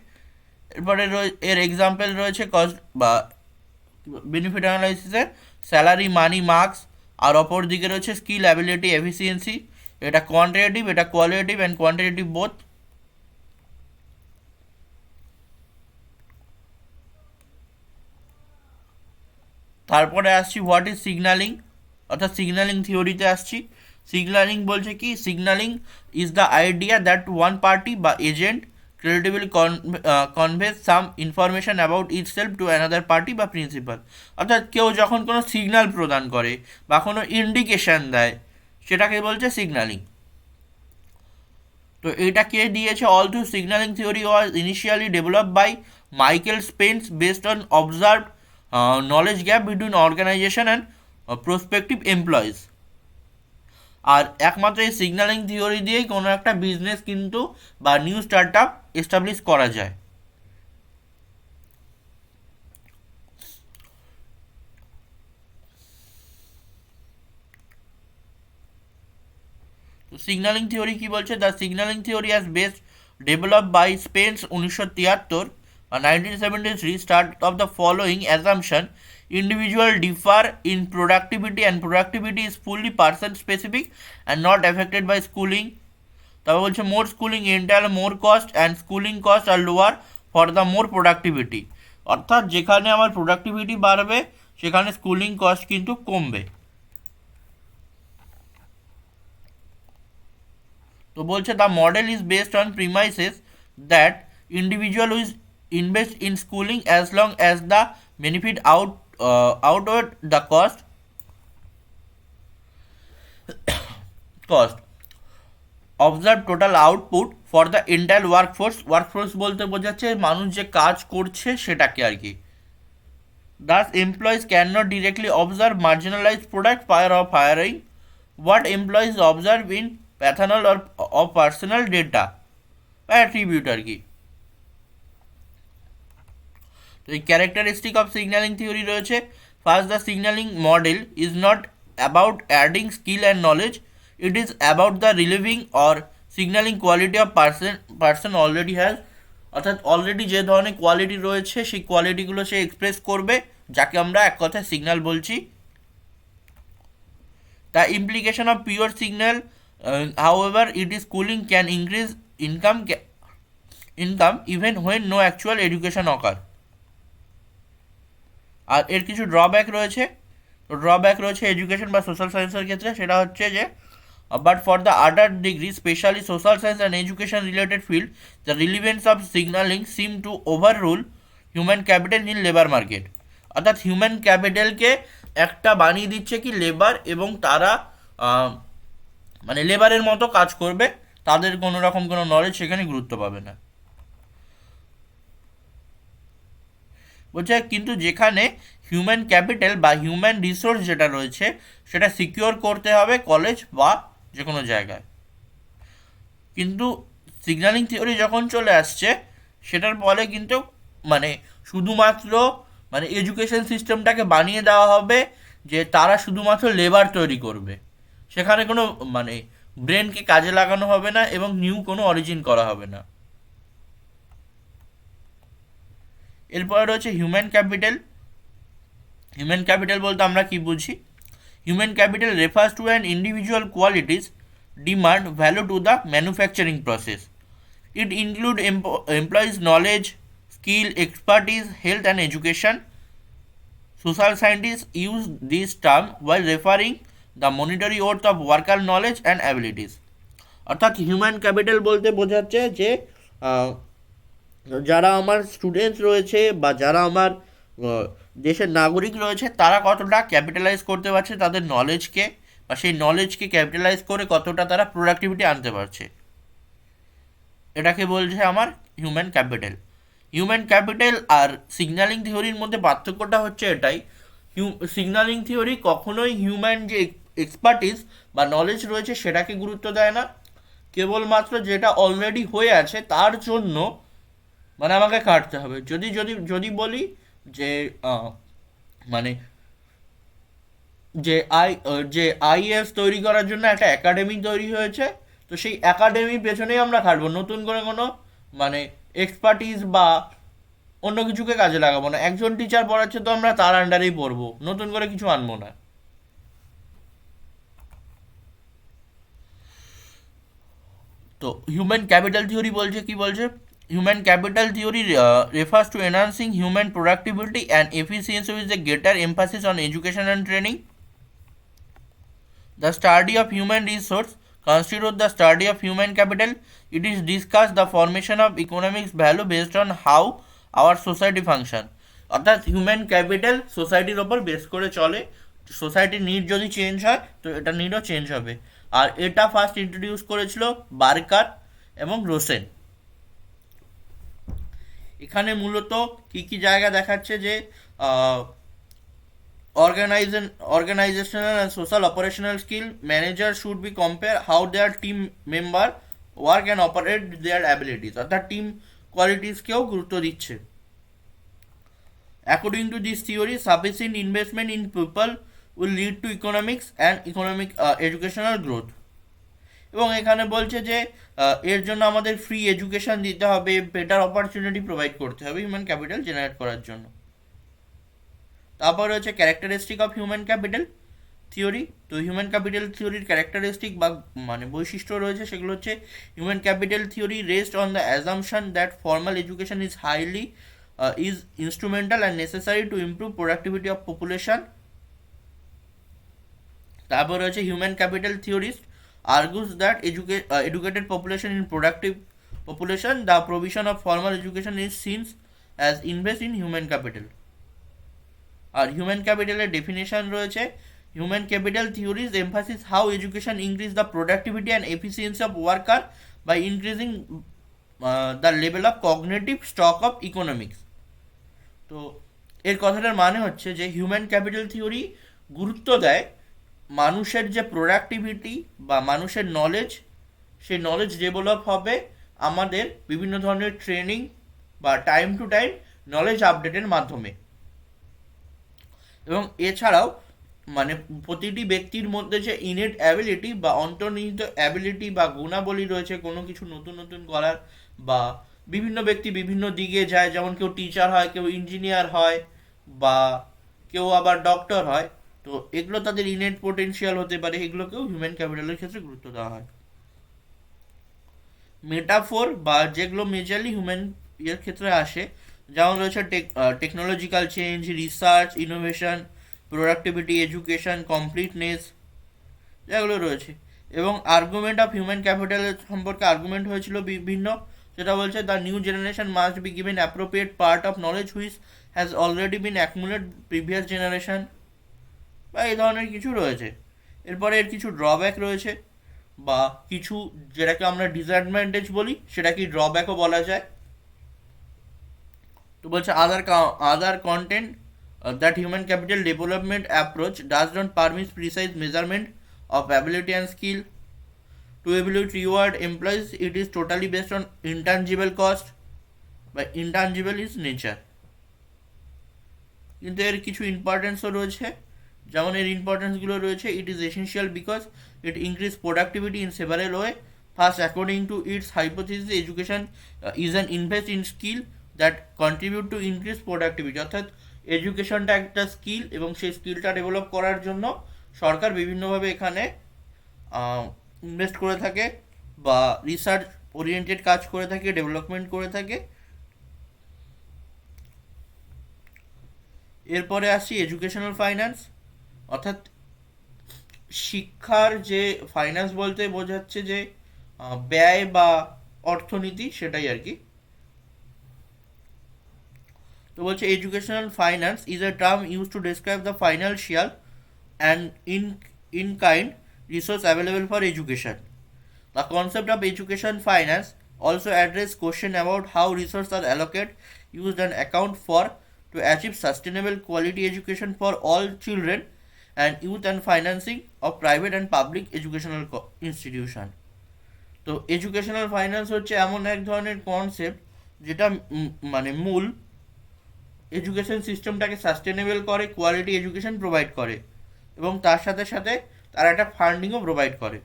Speaker 1: এর এক্সাম্পল রয়েছে কস্ট বা বেনিফিট অ্যানালাইসিসের স্যালারি, মানি, মার্কস। আর অপর দিকে রয়েছে স্কিল, অ্যাবিলিটি, এফিসিয়েন্সি। এটা কোয়ান্টিটেটিভ, এটা কোয়ালিটেটিভ অ্যান্ড কোয়ান্টিটেটিভ বোথ। তারপরে আসছি হোয়াট ইজ সিগন্যালিং, অর্থাৎ সিগন্যালিং থিওরিতে আসছি। সিগন্যালিং বলছে কি, signalling is the idea that one party বা agent credibly conveys some information about itself to another party বা প্রিন্সিপাল। অর্থাৎ কেউ যখন কোনো সিগন্যাল প্রদান করে বা কোনো ইন্ডিকেশন দেয় সেটাকে বলছে সিগন্যালিং। তো এটা কে দিয়েছে? All through signalling theory was initially develop by Michael Spence based on observed knowledge gap between organisation and prospective employees. আর একমাত্র এই সিগন্যালিং থিওরি দিয়েই কোনো একটা বিজনেস কিন্তু বা নিউ স্টার্ট আপ এস্টাবলিশ করা যায়। তো সিগন্যালিং থিওরি কি বলছে? The signalling theory as best develop by Spence 1973 or 1973 start of the following assumption: individual differ in productivity and productivity is fully person specific and not affected by schooling. তারপর বলছে more schooling entire more cost and schooling cost are lower for the more productivity. অর্থাৎ যেখানে আমার প্রোডাক্টিভিটি বাড়বে সেখানে স্কুলিং কস্ট কিন্তু কমবে। তো বলছে the model is based on premises that individual will invest in schooling as long as the benefit outweigh the cost observe total output for the entire workforce বলতে বোঝাচ্ছে মানুষ যে কাজ করছে সেটাকে আর কি। Thus, employees cannot directly observe marginalized product prior of hiring what employees observe in paternal or personal data attribute আর কি। তো এই ক্যারেক্টারিস্টিক অফ সিগন্যালিং থিওরি রয়েছে। First, the signalling model is not about adding skill and knowledge, it is about the relieving or signalling quality of person already has. অর্থাৎ অলরেডি যে ধরনের কোয়ালিটি রয়েছে সেই কোয়ালিটিগুলো সে এক্সপ্রেস করবে, যাকে আমরা এক কথায় সিগন্যাল বলছি। The implication of pure signal however it is cooling can increase income even when no actual education occur. আর এর কিছু ড্রব্যাক রয়েছে। তো ড্রব্যাক রয়েছে এডুকেশন বা সোশ্যাল সায়েন্সের ক্ষেত্রে, সেটা হচ্ছে যে but for the other degree, especially social science and education related field, the relevance of signaling seem to overrule human capital in labor market. অর্থাৎ হিউম্যান ক্যাপিটালকে একটা বানিয়ে দিচ্ছে কি লেবার, এবং তারা মানে লেবারের মতো কাজ করবে, তাদের কোনো রকম কোনো নলেজ সেখানে গুরুত্ব পাবে না। বলছে কিন্তু যেখানে হিউম্যান ক্যাপিটাল বা হিউম্যান রিসোর্স যেটা রয়েছে সেটা সিকিওর করতে হবে কলেজ বা যে কোনো জায়গায়। কিন্তু সিগন্যালিং থিওরি যখন চলে আসছে সেটার ফলে কিন্তু মানে শুধুমাত্র মানে এডুকেশন সিস্টেমটাকে বানিয়ে দেওয়া হবে যে তারা শুধুমাত্র লেবার তৈরি করবে, সেখানে কোনো মানে ব্রেনকে কাজে লাগানো হবে না এবং নিউ কোনো অরিজিন করা হবে না। এরপরে রয়েছে হিউম্যান ক্যাপিটাল। হিউম্যান ক্যাপিটাল বলতে আমরা কি বুঝি? Human capital refers to an individual qualities demand value to the manufacturing process. It include employees' knowledge, skill, expertise, health and education. Social scientists use this term while referring the monetary worth of worker knowledge and abilities. অর্থাৎ হিউম্যান ক্যাপিটাল বলতে বোঝাচ্ছে যে যারা আমার স্টুডেন্টস রয়েছে বা যারা আমার দেশের নাগরিক রয়েছে তারা কতটা ক্যাপিটালাইজ করতে পারছে তাদের নলেজকে, বা সেই নলেজকে ক্যাপিটালাইজ করে কতটা তারা প্রোডাক্টিভিটি আনতে পারছে, এটাকে বলছে আমার হিউম্যান ক্যাপিটাল। হিউম্যান ক্যাপিটাল আর সিগন্যালিং থিওরির মধ্যে পার্থক্যটা হচ্ছে এটাই, সিগন্যালিং থিওরি কখনোই হিউম্যান যে এক্সপার্টিস বা নলেজ রয়েছে সেটাকে গুরুত্ব দেয় না, কেবলমাত্র যেটা অলরেডি হয়ে আছে তার জন্য মানে আমাকে কাটতে হবে। যদি যদি যদি বলি যে মানে যে আইএস তৈরি করার জন্য একটা একাডেমি তৈরি হয়েছে, তো সেই একাডেমির পেছনেই আমরা খাটবো, নতুন করে কোনো মানে এক্সপার্টিস বা অন্য কিছুকে কাজে লাগাবো না। একজন টিচার পড়াচ্ছে তো আমরা তার আন্ডারেই পড়বো, নতুন করে কিছু আনবো না। তো হিউম্যান ক্যাপিটাল থিওরি বলছে কি বলছে? Human capital theory refers to enhancing human productivity and efficiency with a greater emphasis on education and training. The study of human resource constitutes the study of human capital. It is discussed the formation of economics value based on how our society function. অর্থাৎ হিউম্যান ক্যাপিটাল সোসাইটির ওপর বেস করে চলে, সোসাইটির নিড যদি চেঞ্জ হয় তো এটা নিডও চেঞ্জ হবে। আর এটা ফার্স্ট ইন্ট্রোডিউস করেছিল বার্কার এবং রোসেন। এখানে মূলত কি কি জায়গা দেখাচ্ছে যে organizational and social operational skill, managers should be compare how their team member work and operate their abilities, অর্থাৎ টিম কোয়ালিটিসকেও গুরুত্ব দিচ্ছে। According to this theory, sufficient investment in people will lead to economics and economic educational growth. এবং এখানে বলছে যে এর জন্য আমাদের ফ্রি এডুকেশন দিতে হবে, বেটার অপরচুনিটি প্রোভাইড করতে হবে হিউম্যান ক্যাপিটাল জেনারেট করার জন্য। তারপর রয়েছে characteristic of human capital theory. তো হিউম্যান ক্যাপিটাল থিওরির ক্যারেক্টারিস্টিক বা মানে বৈশিষ্ট্য রয়েছে, সেগুলো হচ্ছে human capital theory rest on the assumption that formal education is highly is instrumental and necessary to improve productivity of population. তারপর রয়েছে human capital theorist argues that educated population in productive population, the provision of formal education is seen as invest in human capital. আর হিউম্যান ক্যাপিটালের ডেফিনেশন রয়েছে, human capital theories emphasis how education increase the productivity and efficiency of worker by increasing the level of cognitive stock of economics. তো এর কথাটার মানে হচ্ছে যে হিউম্যান ক্যাপিটাল থিওরি গুরুত্ব দেয় মানুষের যে প্রোডাক্টিভিটি বা মানুষের নলেজ, সেই নলেজ ডেভেলপ হবে আমাদের বিভিন্ন ধরনের ট্রেনিং বা টাইম টু টাইম নলেজ আপডেটের মাধ্যমে। এবং এছাড়াও মানে প্রতিটি ব্যক্তির মধ্যে যে ইনেট অ্যাবিলিটি বা অন্তর্নিহিত অ্যাবিলিটি বা গুণাবলী রয়েছে কোনো কিছু নতুন নতুন করার, বা বিভিন্ন ব্যক্তি বিভিন্ন দিকে যায়, যেমন কেউ টিচার হয়, কেউ ইঞ্জিনিয়ার হয়, বা কেউ আবার ডক্টর হয়, তো এগুলো তাদের ইনেট পোটেনশিয়াল হতে পারে, এগুলোকেও হিউম্যান ক্যাপিটালের ক্ষেত্রে গুরুত্ব দেওয়া হয়। মেটাফোর বা যেগুলো মেজরলি হিউম্যান ক্ষেত্রে আসে, যেমন রয়েছে technological change, research, innovation, productivity, education, completeness, যেগুলো রয়েছে। এবং আর্গুমেন্ট অফ হিউম্যান ক্যাপিটালের সম্পর্কে আর্গুমেন্ট হয়েছিল বিভিন্ন, যেটা বলছে the new generation must be given appropriate part of knowledge which has already been accumulate previous generation, বা এই ধরনের কিছু রয়েছে। এরপরে এর কিছু ড্রব্যাক রয়েছে, বা কিছু যেটাকে আমরা ডিসঅ্যাডভান্টেজ বলি সেটাকে ড্রব্যাকও বলা যায়। তো বলছে other content that human capital development approach does not permit precise measurement of ability and skill. To ability reward employees, it is totally based on intangible cost, but intangible is nature. কিন্তু এর কিছু ইম্পর্টেন্সও রয়েছে, যেমন এর ইম্পর্টেন্সগুলো রয়েছে, it is essential because it increase productivity in several way. First, according to its hypothesis, education is an invest in skill that contribute to increase productivity. অর্থাৎ এডুকেশনটা একটা স্কিল, এবং সেই স্কিলটা ডেভেলপ করার জন্য সরকার বিভিন্নভাবে এখানে ইনভেস্ট করে থাকে, বা রিসার্চ ওরিয়েন্টেড কাজ করে থাকে, ডেভেলপমেন্ট করে থাকে। এরপরে আসছি এডুকেশনাল ফাইন্যান্স, অর্থাৎ শিক্ষার যে ফাইন্যান্স বলতে বোঝাচ্ছে যে ব্যয় বা অর্থনীতি, সেটাই আর কি। তো বলছে educational finance is a term use to describe the financial and in kind resource available for education. The concept of education finance also address question about how resources are allocated, used and account for to achieve sustainable quality education for all children and youth, and financing of private and public educational institution. তো এডুকেশনাল ফাইন্যান্স হচ্ছে এমন এক ধরনের কনসেপ্ট যেটা মানে মূল এডুকেশন সিস্টেমটাকে সাস্টেনেবল করে, কোয়ালিটি এডুকেশন প্রোভাইড করে, এবং তার সাথে সাথে তারা একটা ফান্ডিংও প্রোভাইড করে।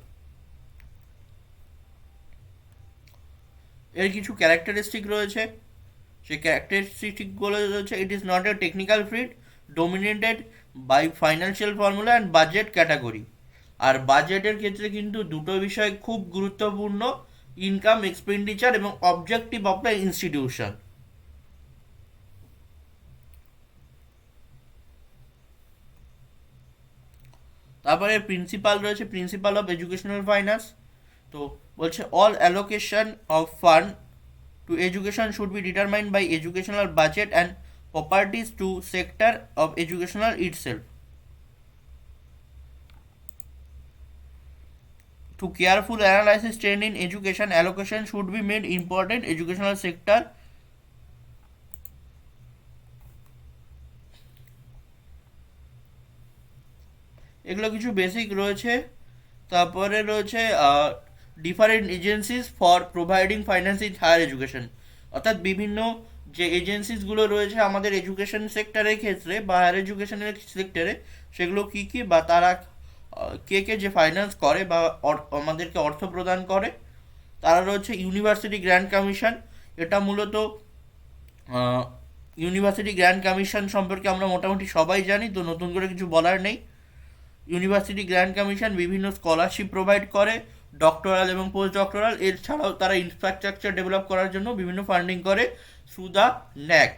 Speaker 1: এর কিছু ক্যারেক্টারিস্টিক রয়েছে, সেই ক্যারেক্টারিস্টিকগুলো রয়েছে, it is not a technical field dominated by financial formula and budget category. আর বাজেটের ক্ষেত্রে কিন্তু দুটো বিষয় খুব গুরুত্বপূর্ণ, ইনকাম এক্সপেন্ডিচার এবং অবজেক্টিভ অফ দ্য ইনস্টিটিউশন। তারপরে প্রিন্সিপাল রয়েছে, প্রিন্সিপাল অফ এডুকেশনাল ফাইন্যান্স। তো বলছে all allocation of fund to education should be determined by educational budget and properties to sector of educational itself. To careful analysis trend in education, allocation should be made important educational sector. এগুলো কিছু বেসিক রয়েছে। তারপরে রয়েছে different agencies for providing finance in higher education, অর্থাৎ বিভিন্ন যে এজেন্সিসগুলো রয়েছে আমাদের এডুকেশন সেক্টরের ক্ষেত্রে বা হায়ার এডুকেশনের সেক্টরে, সেগুলো কী কী, বা তারা কে কে যে ফাইন্যান্স করে বা আমাদেরকে অর্থ প্রদান করে। তারা রয়েছে ইউনিভার্সিটি গ্র্যান্ট কমিশন। এটা মূলত ইউনিভার্সিটি গ্র্যান্ট কমিশন সম্পর্কে আমরা মোটামুটি সবাই জানি, তো নতুন করে কিছু বলার নেই। ইউনিভার্সিটি গ্র্যান্ট কমিশন বিভিন্ন স্কলারশিপ প্রোভাইড করে, ডক্টরাল এবং পোস্ট ডক্টরাল। এছাড়াও তারা ইনফ্রাস্ট্রাকচার ডেভেলপ করার জন্য বিভিন্ন ফান্ডিং করে থ্রু দ্য ন্যাক।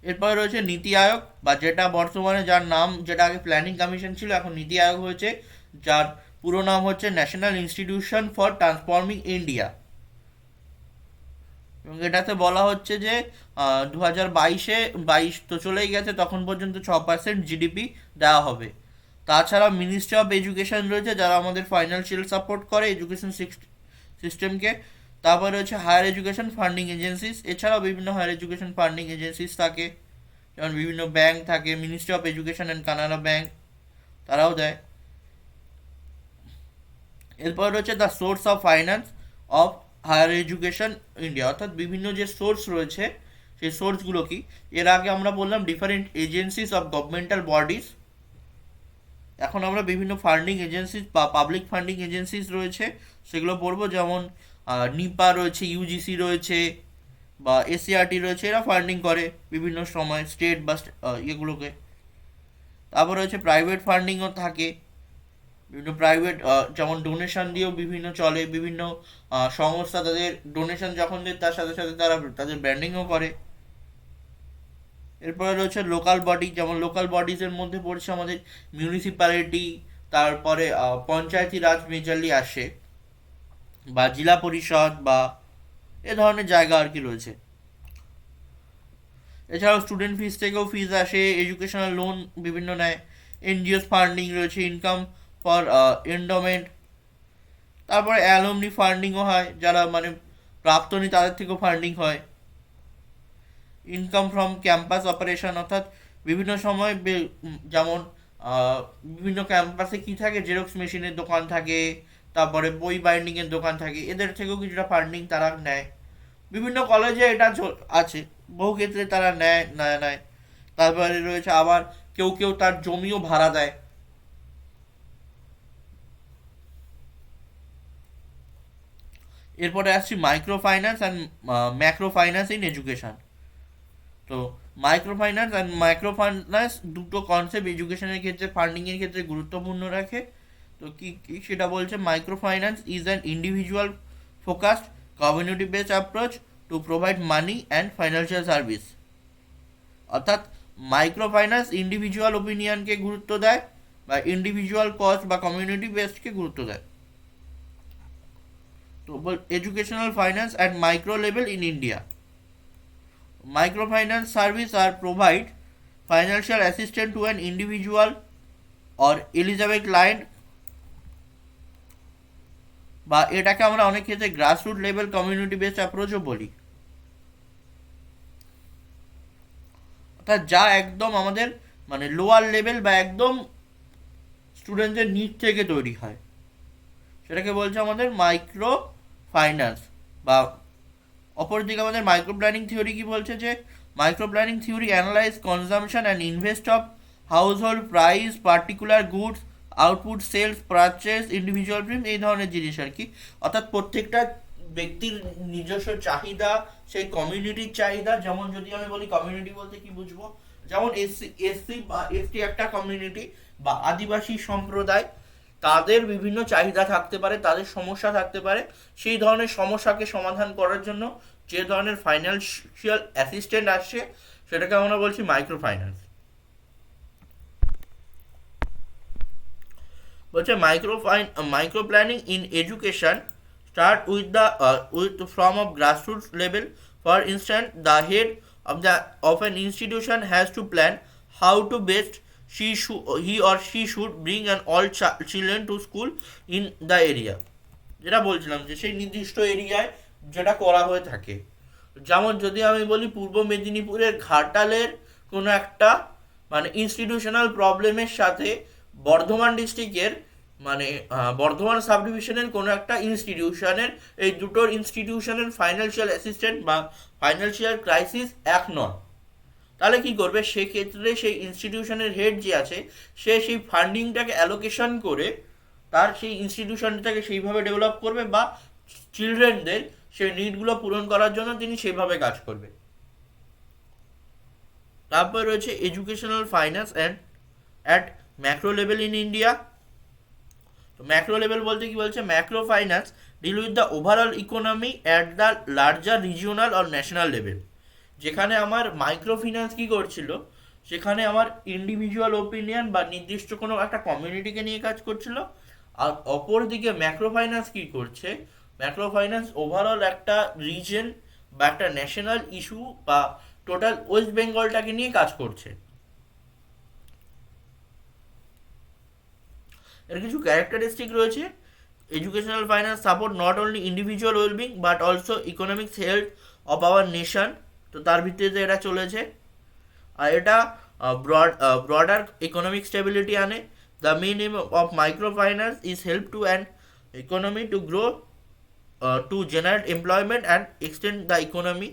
Speaker 1: এরপরে রয়েছে নীতি আয়োগ, বা যেটা বর্তমানে যার নাম, যেটা আগে প্ল্যানিং কমিশন ছিল, এখন নীতি আয়োগ হয়েছে, যার পুরো নাম হচ্ছে national institution for transforming India. এবং এটাতে বলা হচ্ছে যে 2022 তো চলেই গেছে, তখন পর্যন্ত 6% জিডিপি দেওয়া হবে। তাছাড়া মিনিস্ট্রি অফ এডুকেশন রয়েছে, যারা আমাদের ফাইন্যান্সিয়াল সাপোর্ট করে এডুকেশন সিস্টেমকে। তারপর রয়েছে হায়ার এডুকেশন ফান্ডিং এজেন্সিস, এছাড়াও বিভিন্ন হায়ার এডুকেশন ফান্ডিং এজেন্সিস থাকে, যেমন বিভিন্ন ব্যাংক থাকে, ministry of education and Canada bank, তারাও দেয়। এরপর রয়েছে the source of finance of higher education India, অর্থাৎ বিভিন্ন যে সোর্স রয়েছে সেই সোর্সগুলো কি। এর আগে আমরা বললাম different agencies of governmental bodies, এখন আমরা বিভিন্ন ফান্ডিং এজেন্সিস বা পাবলিক ফান্ডিং এজেন্সিস রয়েছে সেগুলো পড়বো, যেমন নিপা রয়েছে, ইউজিসি রয়েছে, বা এসিআরটি রয়েছে, এরা ফান্ডিং করে বিভিন্ন সময় স্টেট বা এগুলোকে। তারপর রয়েছে প্রাইভেট ফান্ডিংও থাকে, বিভিন্ন প্রাইভেট যেমন ডোনেশন দিয়েও বিভিন্ন চলে, বিভিন্ন সংস্থা তাদের ডোনেশন যখন দেয় তার সাথে সাথে তারা তাদের ব্র্যান্ডিংও করে। এরপরে রয়েছে লোকাল বডি, যেমন লোকাল বডিজের মধ্যে পড়ছে আমাদের মিউনিসিপ্যালিটি, তারপরে পঞ্চায়েতি রাজ মেজরলি আসে, বা জেলা পরিষদ বা এ ধরনের জায়গা আর কি রয়েছে। এছাড়াও স্টুডেন্ট ফিস থেকেও ফিজ আসে, এডুকেশনাল লোন বিভিন্ন নেয়, এনজিওস ফান্ডিং রয়েছে, ইনকাম ফর এন্ডোমেন্ট, তারপরে অ্যালুমনি ফান্ডিংও হয়, যারা মানে প্রাপ্তনী তাদের থেকেও ফান্ডিং হয়, ইনকাম ফ্রম ক্যাম্পাস অপারেশন, অর্থাৎ বিভিন্ন সময় যেমন বিভিন্ন ক্যাম্পাসে কি থাকে, জেরক্স মেশিনের দোকান থাকে, তারপরে বই বাইন্ডিংয়ের দোকান থাকে, এদের থেকেও কিছুটা ফান্ডিং তারা নেয়। বিভিন্ন কলেজে এটা আছে, বহু ক্ষেত্রে তারা নেয়। তারপরে রয়েছে আবার কেউ কেউ তার জমিও ভাড়া দেয়। এরপরে আসছি micro finance and macro finance in education. তো micro finance and micro finance দুটো কনসেপ্ট এডুকেশনের ক্ষেত্রে ফান্ডিংয়ের ক্ষেত্রে গুরুত্বপূর্ণ রাখে। তো কি সেটা বলছে, micro finance is an individual focused community based approach to provide money and financial service. অর্থাৎ মাইক্রো ফাইন্যান্স ইন্ডিভিজুয়াল ওপিনিয়নকে গুরুত্ব দেয়, বা ইন্ডিভিজুয়াল কজ বা কমিউনিটি বেসডকে গুরুত্ব দেয়। তো educational finance at micro level in India, microfinance service are provide financial assistance to an individual or eligible client, বা এটাকে আমরা অনেক ক্ষেত্রে গ্রাসরুট লেভেল কমিউনিটি বেসড অ্যাপ্রোচও বলি। অর্থাৎ যা একদম আমাদের মানে লোয়ার লেভেল বা একদম স্টুডেন্টদের নিড থেকে তৈরি হয়, সেটাকে বলছে আমাদের মাইক্রো ফাইন্যান্স। বা অপরদিকে আমাদের মাইক্রো প্ল্যানিং থিওরি কি বলছে, যে micro planning theory analyse consumption and invest of household price, particular goods, output, sales, purchase, individual firm, এই ধরনের জিনিস আর কি। অর্থাৎ প্রত্যেকটা ব্যক্তির নিজস্ব চাহিদা, সেই কমিউনিটির চাহিদা, যেমন যদি আমি বলি কমিউনিটি বলতে কি বুঝবো, যেমন এসসি বা এসটি একটা কমিউনিটি বা আদিবাসী সম্প্রদায়, তাদের বিভিন্ন চাহিদা থাকতে পারে, তাদের সমস্যা থাকতে পারে, সেই ধরনের সমস্যাকে সমাধান করার জন্য যে ধরনের ফাইন্যান্সিয়াল অ্যাসিস্ট্যান্ট আসছে সেটাকে আমরা বলছি মাইক্রো ফাইন্যান্স। বলছে micro planning in education start with from a grassroots level. For instance, the head of an institution has to plan how to best he or she should bring an all children to school in the area. যেটা বলছিলাম যে সেই নির্দিষ্ট এরিয়ায় যেটা করা হয়ে থাকে, যেমন যদি আমি বলি পূর্ব মেদিনীপুরের ঘাটালের কোনো একটা মানে ইনস্টিটিউশনাল প্রবলেমের সাথে বর্ধমান ডিস্ট্রিক্টের মানে বর্ধমান সাব ডিভিশনের কোনো একটা ইনস্টিটিউশনের, এই দুটোর ইনস্টিটিউশনের ফাইন্যান্সিয়াল অ্যাসিস্ট্যান্ট বা ফাইন্যান্সিয়াল ক্রাইসিস এক নয়, তাহলে কি করবে, সেক্ষেত্রে সেই ইনস্টিটিউশনের হেড যে আছে সে সেই ফান্ডিংটাকে অ্যালোকেশন করে তার সেই ইনস্টিটিউশনটাকে সেইভাবে ডেভেলপ করবে, বা চিলড্রেনদের সেই নিডগুলো পূরণ করার জন্য তিনি সেইভাবে কাজ করবে। তারপর রয়েছে educational finance at macro level in India. তো ম্যাক্রো লেভেল বলতে কি বলছে, macro finance deal with the overall economy at the larger regional or national level. যেখানে আমার মাইক্রো ফিন্যান্স কী করছিল, সেখানে আমার ইন্ডিভিজুয়াল ওপিনিয়ন বা নির্দিষ্ট কোনো একটা কমিউনিটিকে নিয়ে কাজ করছিল। আর অপরদিকে ম্যাক্রো ফাইন্যান্স কী করছে, ম্যাক্রো ফাইন্যান্স ওভারঅল একটা রিজন বা একটা ন্যাশনাল ইস্যু বা টোটাল ওয়েস্ট বেঙ্গলটাকে নিয়ে কাজ করছে। এর কিছু ক্যারেক্টারিস্টিক রয়েছে, educational finance support not only individual wellbeing but also economics health of our nation. তো তার ভিত্তিতে এটা চলেছে, আর এটা ব্রডার ইকোনমিক স্টেবিলিটি আনে। The main aim of micro finance is help to an economy to grow, to generate employment and extend the economy.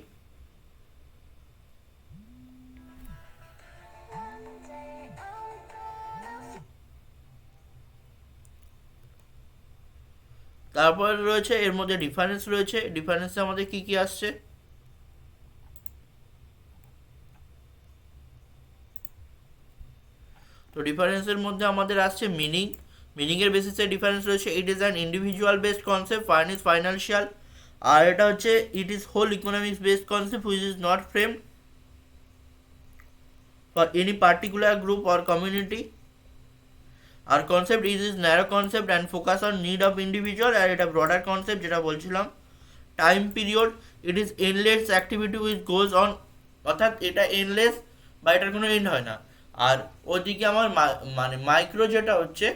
Speaker 1: তারপর রয়েছে এর মধ্যে ডিফারেন্স রয়েছে, ডিফারেন্সে আমাদের কি কি আসছে, তো ডিফারেন্সের মধ্যে আমাদের আসছে মিনিংয়ের বেসিসে ডিফারেন্স রয়েছে। It is an individual based concept, fine is financial, আর এটা হচ্ছে it is whole economics based concept which is not framed for any particular group or community. Our concept is narrow concept and focus on need of individual, and এটা broader concept যেটা বলছিলাম। Time period, it is endless activity which goes on, অর্থাৎ এটা এনলেস বা এটার কোনো এন্ড হয় না। আর ওদিকে আমার মানে মাইক্রো যেটা হচ্ছে,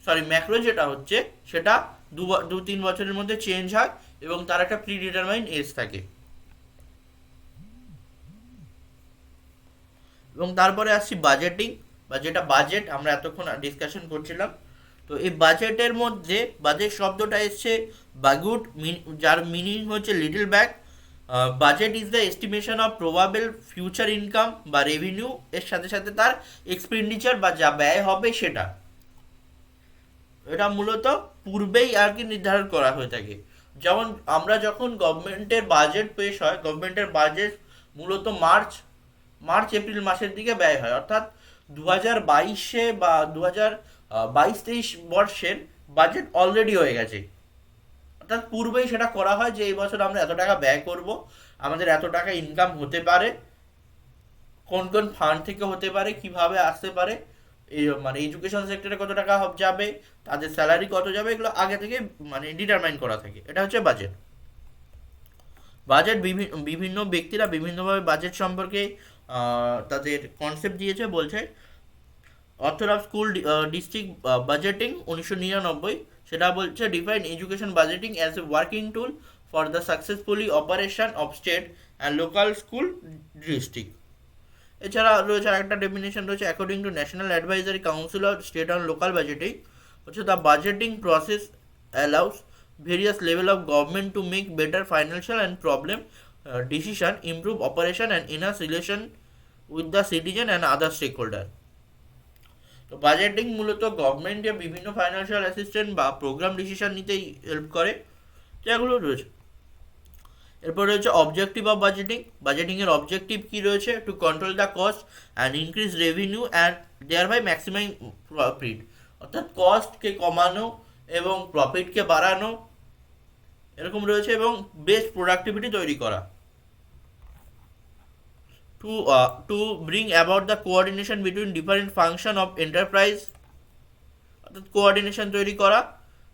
Speaker 1: সরি ম্যাক্রো যেটা হচ্ছে, সেটা 2-3 বছরের মধ্যে চেঞ্জ হয় এবং তার একটা প্রি ডিটারমাইন এজ থাকে। এবং তারপরে আসছি বাজেটিং, বা যেটা বাজেট আমরা এতক্ষণ ডিসকাশন করছিলাম। তো এই বাজেটের মধ্যে বাজেট শব্দটা এসছে বাগুট, যার মিনিং হচ্ছে little bag. Budget is the estimation of probable future income বা রেভিনিউ, এর সাথে সাথে তার এক্সপেন্ডিচার বা যা ব্যয় হবে সেটা। এটা মূলত পূর্বেই আর কি নির্ধারণ করা হয়ে থাকে। যেমন আমরা যখন গভর্নমেন্টের বাজেট পেশ হয়, গভর্নমেন্টের বাজেট মূলত মার্চ এপ্রিল মাসের দিকে ব্যয় হয়, অর্থাৎ 2022 বা 2022-23 বর্ষের বাজেট অলরেডি হয়ে গেছে। অর্থাৎ পূর্বেই সেটা করা হয় যে এই বছর আমরা এত টাকা ব্যয় করব, আমাদের এত টাকা ইনকাম হতে পারে, কোন কোন ফান্ড থেকে হতে পারে, কিভাবে আসতে পারে, এই মানে এডুকেশন সেক্টরে কত টাকা যাবে, তাদের স্যালারি কত যাবে, এগুলো আগে থেকে মানে ডিটারমাইন করা থাকে। এটা হচ্ছে বাজেট। বাজেট বিভিন্ন ব্যক্তিরা বিভিন্নভাবে বাজেট সম্পর্কে তাদের কনসেপ্ট দিয়েছে। বলছে author of school district budgeting 1999, সেটা বলছে define education budgeting as a working tool for the successfully operation of state and local school district. এছাড়া রয়েছে আরেকটা ডেফিনেশন রয়েছে according to national advisory council of state on local budgeting, হচ্ছে the budgeting process allows various level of government to make better financial and problem decision, improve operation and enhance relation with the citizen and other stakeholder. তো বাজেটিং মূলত গভর্নমেন্টে বিভিন্ন ফাইন্যান্সিয়াল অ্যাসিস্ট্যান্ট বা প্রোগ্রাম ডিসিশন নিতেই হেল্প করে, যেগুলো রয়েছে। এরপর রয়েছে অবজেক্টিভ অফ বাজেটিং। বাজেটিংয়ের অবজেক্টিভ কী রয়েছে? To control the cost and increase revenue and thereby maximise profit, অর্থাৎ কস্টকে কমানো এবং প্রফিটকে বাড়ানো, এরকম রয়েছে, এবং বেস্ট প্রোডাক্টিভিটি তৈরি করা। To bring about the coordination between different function of enterprise, অর্থাৎ কোঅর্ডিনেশন তৈরি করা।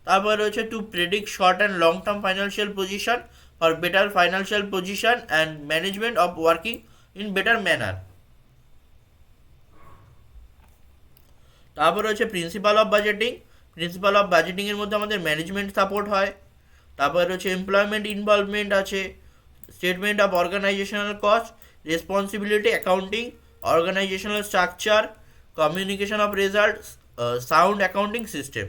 Speaker 1: তারপরে রয়েছে to predict short and long term financial position for better financial position and management of working in better manner. তারপর রয়েছে principle of budgeting. Principle of বাজেটিংয়ের মধ্যে আমাদের ম্যানেজমেন্ট সাপোর্ট হয়, তারপরে রয়েছে এমপ্লয়মেন্ট ইনভলভমেন্ট আছে, statement of organisational cost, responsibility accounting, organisational structure, communication of results, sound accounting system.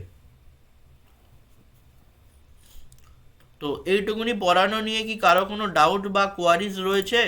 Speaker 1: তো এইটুকুনি পড়ানো নিয়ে কি কারো কোনো ডাউট বা কোয়ারিজ রয়েছে?